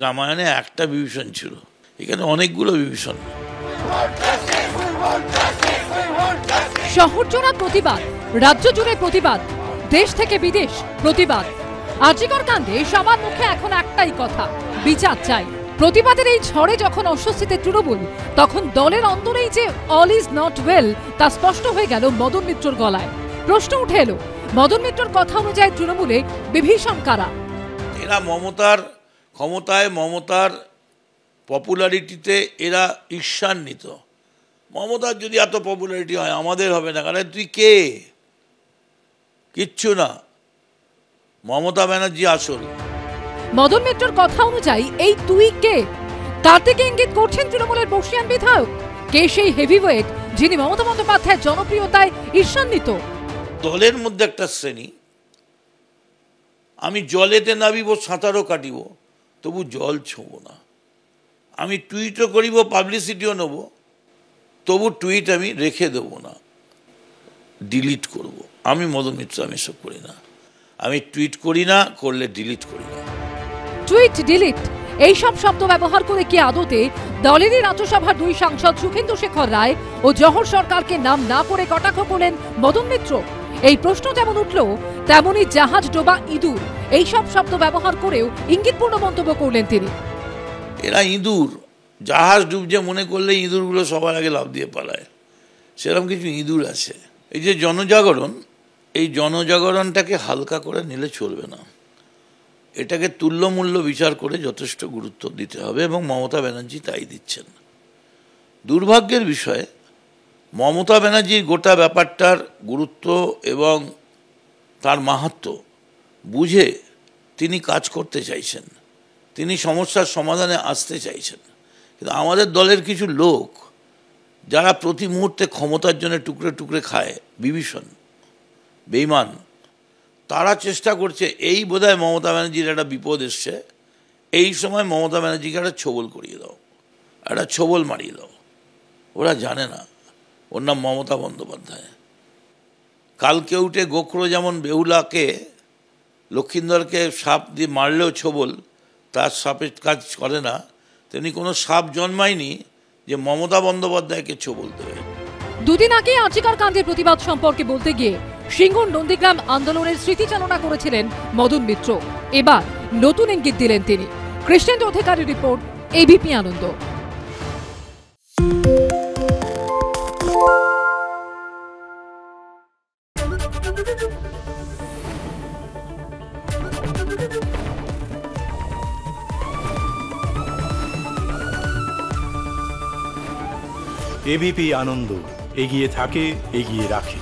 রামায়ণে একটা বিভীষণ ছিল, এখানে অনেকগুলো বিভীষণ। শহর জোড়া প্রতিবাদ, রাজ্য জুড়ে প্রতিবাদ, দেশ থেকে বিদেশ প্রতিবাদ। আরজিকর কাণ্ডে সবার মুখে এখন একটাই কথা, বিচার চাই। প্রতিবাদের এই ঝড়ে যখন অস্বস্তিতে তৃণমূল, তখন দলের অন্তরেই যে অল ইজ নট ওয়েল তা স্পষ্ট হয়ে গেল মদন মিত্রর গলায়। প্রশ্ন উঠে এলো, মদন মিত্রর কথা অনুযায়ী তৃণমূলে বিভীষণ কারা? এরা মমতার ক্ষমতায়, মমতার পপুলারিটিতে এরা ঈর্ষান্বিত। মমতার যদি এত পপুলারিটি হয় আমাদের হবে না, কারণ তুই কে? কিচ্ছু না, মমতা ব্যানার্জি আসল। মদন মিত্রর কথা অনুযায়ী এই তুই কে তার থেকে ইঙ্গিত করছেন তৃণমূলের বর্ষীয়ান বিধায়ক। কে সেই হেভিওয়েট যিনি মমতা বন্দ্যোপাধ্যায়ের জনপ্রিয়তায় ঈর্ষান্বিত? দলের মধ্যে একটা শ্রেণী, আমি জলেতে নামিব, সাঁতারও কাটিব, তবু জল ছোঁব না। আমি টুইটও করিব, পাবলিসিটিও নেব, তবু টুইট আমি রেখে দেব না, ডিলিট করব। আমি মদন মিত্র, আমি এসব করি না। আমি টুইট করি না, করলে ডিলিট করি না। টুইট, ডিলিট এইসব শব্দ ব্যবহার করে কি আদতে দলেরই রাজ্যসভার দুই সাংসদ সুখেন্দু শেখর রায় ও জহর সরকারকে নাম না করে কটাক্ষ করলেন মদন মিত্র? এই প্রশ্ন যেমন উঠল, তেমনি জাহাজ ডোবা ইঁদুর এইসব শব্দ ব্যবহার করেও ইঙ্গিতপূর্ণ মন্তব্য করলেন তিনি। এরা ইঁদুর, জাহাজ ডুবছে মনে করলে ইঁদুরগুলো সবার আগে লাফ দিয়ে পালায়, সেরকম কিছু ইঁদুর আছে। এই যে জনজাগরণ, এই জনজাগরণটাকে হালকা করে নিলে চলবে না। এটাকে তুল্যমূল্য বিচার করে যথেষ্ট গুরুত্ব দিতে হবে, এবং মমতা ব্যানার্জি তাই দিচ্ছেন। দুর্ভাগ্যের বিষয়ে মমতা ব্যানার্জির গোটা ব্যাপারটার গুরুত্ব এবং তার মাহাত্ম্য বুঝে তিনি কাজ করতে চাইছেন, তিনি সমস্যার সমাধানে আসতে চাইছেন। কিন্তু আমাদের দলের কিছু লোক যারা প্রতি মুহূর্তে ক্ষমতার জন্য টুকরে টুকরে খায়, বিভীষণ, বেঈমান, তারা চেষ্টা করছে এই বোধহয় মমতা ব্যানার্জির একটা বিপদ এসছে, এই সময় মমতা ব্যানার্জিকে একটা ছোবল করিয়ে দাও, একটা ছোবল মারিয়ে দাও। ওরা জানে না ওর নাম মমতা বন্দ্যোপাধ্যায়। কালকে উঠে গোখরো যেমন বেহুলাকে, লক্ষিন্দরকে সাপ দিয়ে মারলেও ছোবল, তার সাপের কাজ করে না, তেমনি কোনো সাপ জন্মায়নি যে মমতা বন্দ্যোপাধ্যায়কে ছোবল দেবে। দুদিন আগে আরজিকর কাণ্ডের প্রতিবাদ সম্পর্কে বলতে গিয়ে সিঙ্গুর নন্দীগ্রাম আন্দোলনের স্মৃতিচারণা করেছিলেন মদন মিত্র। এবার নতুন ইঙ্গিত দিলেন তিনি। কৃষ্ণেন্দু অধিকারীর রিপোর্ট, এবিপি আনন্দ। এবিপি আনন্দ, এগিয়ে থাকে, এগিয়ে রাখে।